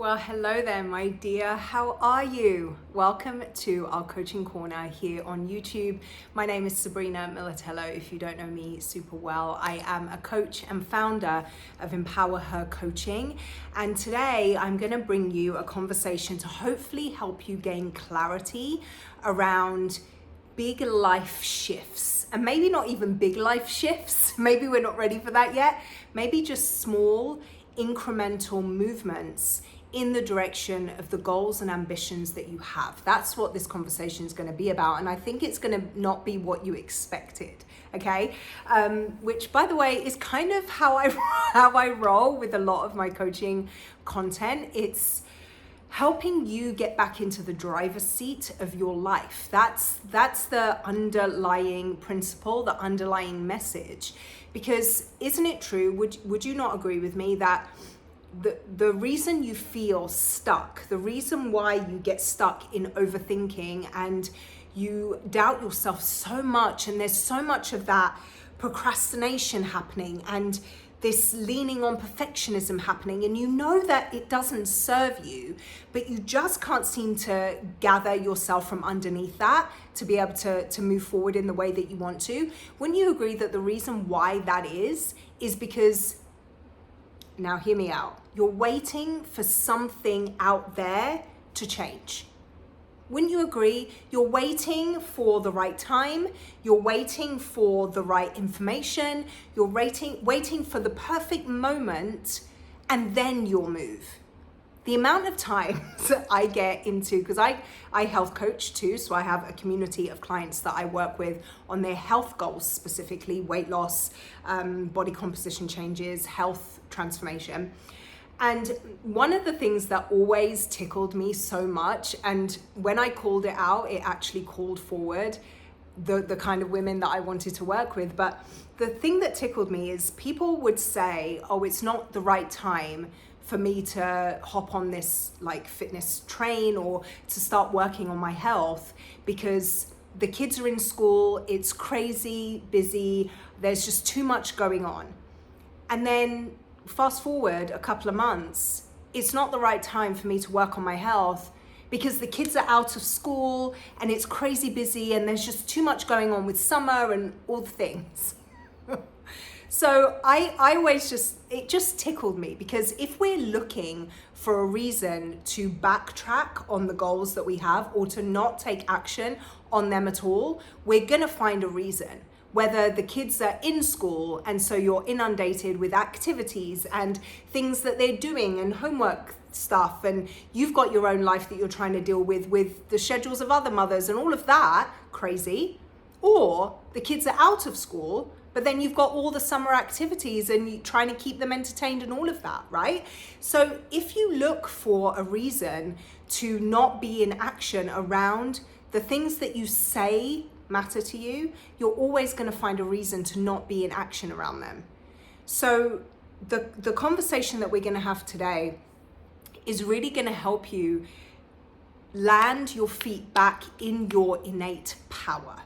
Well, hello there, my dear. How are you? Welcome to our coaching corner here on YouTube. My name is Sabrina Militello. If you don't know me super well, I am a coach and founder of Empower Her Coaching. And today I'm going to bring you a conversation to hopefully help you gain clarity around big life shifts. And maybe not even big life shifts. Maybe we're not ready for that yet. Maybe just small incremental movements in the direction of the goals and ambitions that you have. That's what this conversation is going to be about. And I think it's going to not be what you expected, okay? Which, by the way, is kind of how I roll with a lot of my coaching content. It's helping you get back into the driver's seat of your life. That's the underlying principle, the underlying message. Because isn't it true, would you not agree with me that the reason you feel stuck, the reason why you get stuck in overthinking and you doubt yourself so much, and there's so much of that procrastination happening and this leaning on perfectionism happening, and you know that it doesn't serve you, but you just can't seem to gather yourself from underneath that to be able to move forward in the way that you want to. Wouldn't you agree that the reason why that is because, now hear me out, you're waiting for something out there to change? Wouldn't you agree? You're waiting for the right time, you're waiting for the right information, you're waiting for the perfect moment, and then you'll move. The amount of times that I get into, because I health coach too, so I have a community of clients that I work with on their health goals, specifically weight loss, body composition changes, health transformation. And one of the things that always tickled me so much, and when I called it out, it actually called forward the kind of women that I wanted to work with. But the thing that tickled me is people would say, oh, it's not the right time for me to hop on this like fitness train or to start working on my health because the kids are in school, it's crazy busy, there's just too much going on. And then fast forward a couple of months, it's not the right time for me to work on my health because the kids are out of school and it's crazy busy and there's just too much going on with summer and all the things. So I always it just tickled me, because if we're looking for a reason to backtrack on the goals that we have or to not take action on them at all, we're gonna find a reason. Whether the kids are in school and so you're inundated with activities and things that they're doing and homework stuff, and you've got your own life that you're trying to deal with the schedules of other mothers and all of that crazy, or the kids are out of school but then you've got all the summer activities and you're trying to keep them entertained and all of that, right? So if you look for a reason to not be in action around the things that you say matter to you, you're always going to find a reason to not be in action around them. So the conversation that we're going to have today is really going to help you land your feet back in your innate power.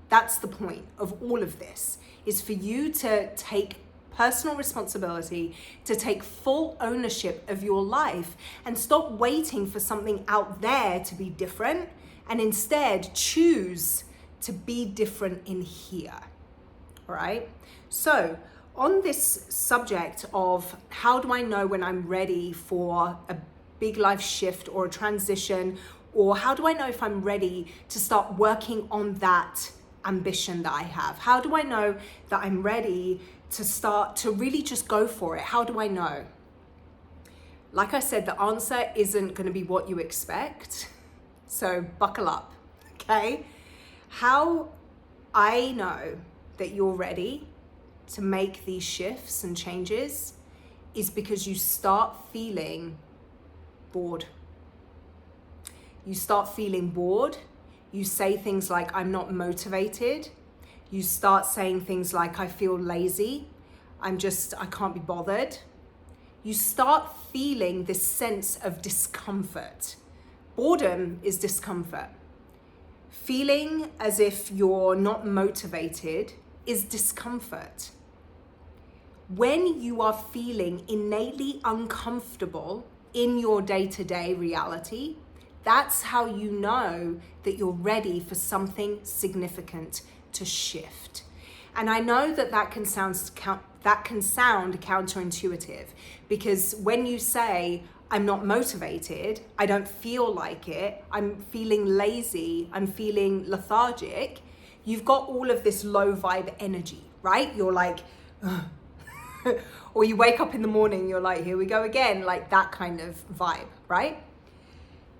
That's the point of all of this, is for you to take personal responsibility, to take full ownership of your life and stop waiting for something out there to be different, and instead choose to be different in here, all right? So on this subject of how do I know when I'm ready for a big life shift or a transition, or how do I know if I'm ready to start working on that ambition that I have? How do I know that I'm ready to start to really just go for it? How do I know? Like I said, the answer isn't going to be what you expect, so buckle up, okay? How I know that you're ready to make these shifts and changes is because you start feeling bored. You start feeling bored. You say things like, I'm not motivated. You start saying things like, I feel lazy. I can't be bothered. You start feeling this sense of discomfort. Boredom is discomfort. Feeling as if you're not motivated is discomfort. When you are feeling innately uncomfortable in your day-to-day reality, that's how you know that you're ready for something significant to shift. And I know that can sound counterintuitive, because when you say, I'm not motivated, I don't feel like it, I'm feeling lazy, I'm feeling lethargic, you've got all of this low vibe energy, right? You're like, ugh. Or you wake up in the morning, you're like, here we go again, like that kind of vibe, right?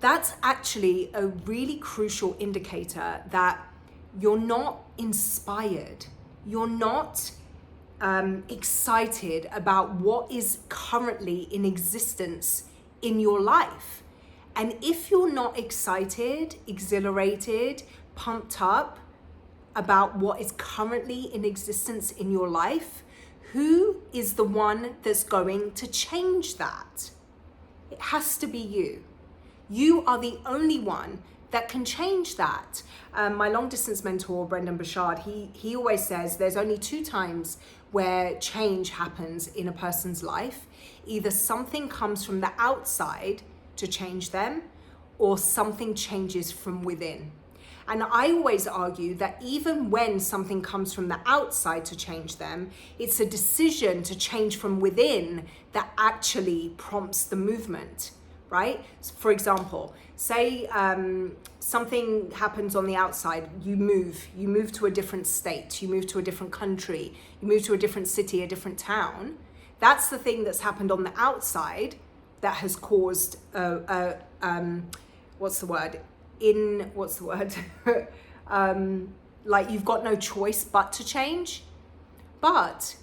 That's actually a really crucial indicator that you're not inspired. You're not excited about what is currently in existence in your life. And if you're not excited, exhilarated, pumped up about what is currently in existence in your life, who is the one that's going to change that? It has to be you. You are the only one that can change that. My long distance mentor, Brendan Burchard, he always says there's only 2 times where change happens in a person's life. Either something comes from the outside to change them, or something changes from within. And I always argue that even when something comes from the outside to change them, it's a decision to change from within that actually prompts the movement, right? For example, say something happens on the outside, you move to a different state, you move to a different country, you move to a different city, a different town. That's the thing that's happened on the outside that has caused like you've got no choice but to change. But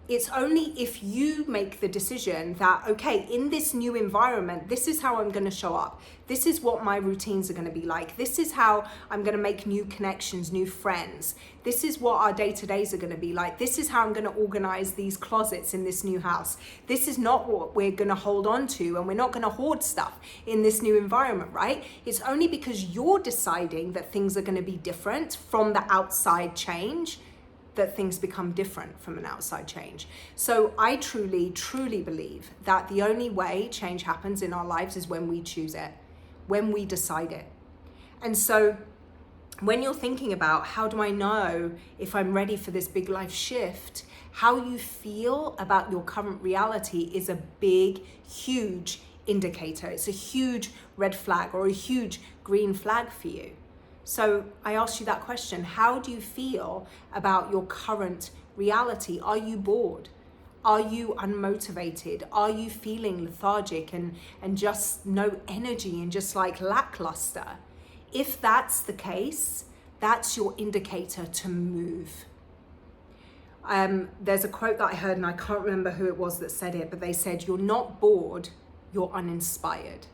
it's only if you make the decision that, okay, in this new environment, this is how I'm going to show up. This is what my routines are going to be like. This is how I'm going to make new connections, new friends. This is what our day-to-days are going to be like. This is how I'm going to organize these closets in this new house. This is not what we're going to hold on to, and we're not going to hoard stuff in this new environment, right? It's only because you're deciding that things are going to be different from the outside change that things become different from an outside change. So I truly, truly believe that the only way change happens in our lives is when we choose it, when we decide it. And so when you're thinking about how do I know if I'm ready for this big life shift, how you feel about your current reality is a big, huge indicator. It's a huge red flag or a huge green flag for you. So I asked you that question. How do you feel about your current reality? Are you bored? Are you unmotivated? Are you feeling lethargic and just no energy and just like lackluster? If that's the case, that's your indicator to move. There's a quote that I heard, and I can't remember who it was that said it, but they said, you're not bored, you're uninspired.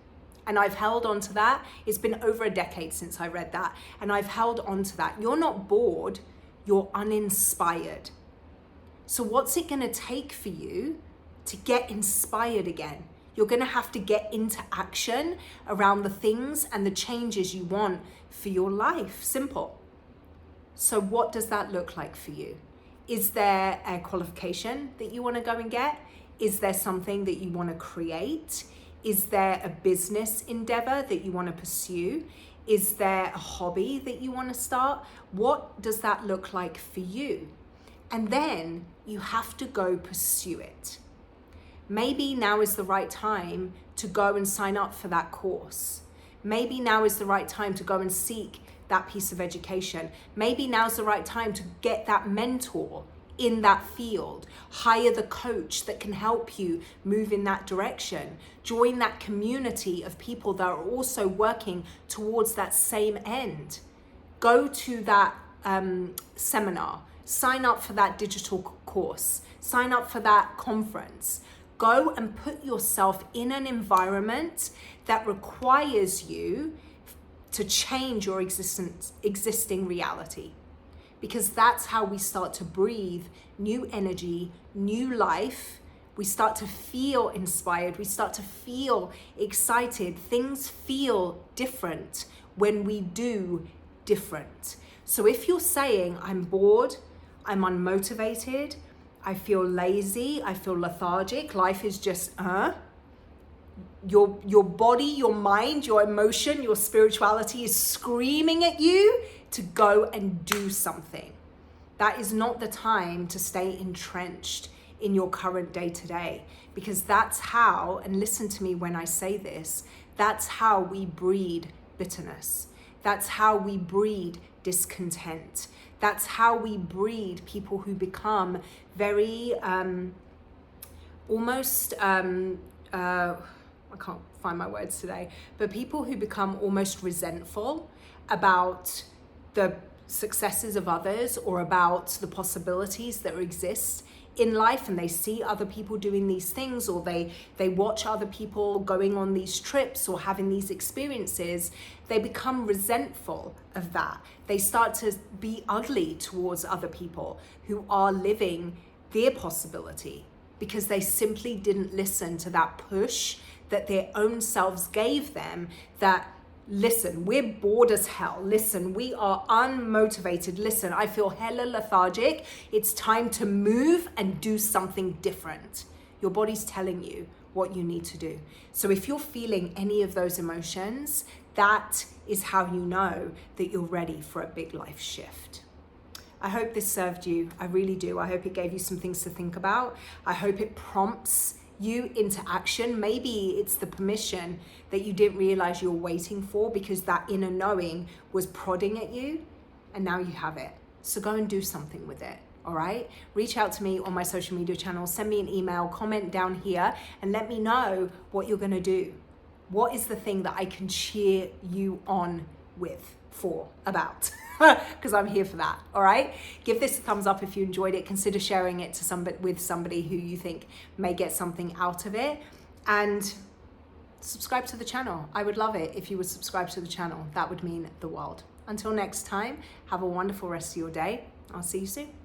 And I've held on to that. It's been over a decade since I read that. And I've held on to that. You're not bored, you're uninspired. So what's it gonna take for you to get inspired again? You're gonna have to get into action around the things and the changes you want for your life. Simple. So what does that look like for you? Is there a qualification that you wanna go and get? Is there something that you wanna create? Is there a business endeavor that you want to pursue? Is there a hobby that you want to start? What does that look like for you? And then you have to go pursue it. Maybe now is the right time to go and sign up for that course. Maybe now is the right time to go and seek that piece of education. Maybe now's the right time to get that mentor in that field. Hire the coach that can help you move in that direction. Join that community of people that are also working towards that same end. Go to that seminar. Sign up for that digital course. Sign up for that conference. Go and put yourself in an environment that requires you to change your existing reality. Because that's how we start to breathe new energy, new life. We start to feel inspired. We start to feel excited. Things feel different when we do different. So if you're saying, I'm bored, I'm unmotivated, I feel lazy, I feel lethargic, life is just, your body, your mind, your emotion, your spirituality is screaming at you to go and do something. That is not the time to stay entrenched in your current day-to-day, because that's how, and listen to me when I say this, that's how we breed bitterness. That's how we breed discontent. That's how we breed people who become very I can't find my words today, but people who become almost resentful about the successes of others or about the possibilities that exist in life, and they see other people doing these things, or they watch other people going on these trips or having these experiences. They become resentful of that. They start to be ugly towards other people who are living their possibility, because they simply didn't listen to that push that their own selves gave them, that listen, we're bored as hell. Listen, we are unmotivated. Listen, I feel hella lethargic. It's time to move and do something different. Your body's telling you what you need to do. So if you're feeling any of those emotions, that is how you know that you're ready for a big life shift. I hope this served you. I really do. I hope it gave you some things to think about. I hope it prompts you into action. Maybe it's the permission that you didn't realize you were waiting for, because that inner knowing was prodding at you, and now you have it. So go and do something with it. All right? Reach out to me on my social media channels, send me an email, comment down here, and let me know what you're going to do. What is the thing that I can cheer you on with, about? Because I'm here for that. All right? Give this a thumbs up if you enjoyed it. Consider sharing it to with somebody who you think may get something out of it, and subscribe to the channel. I would love it if you would subscribe to the channel. That would mean the world. Until next time, have a wonderful rest of your day. I'll see you soon.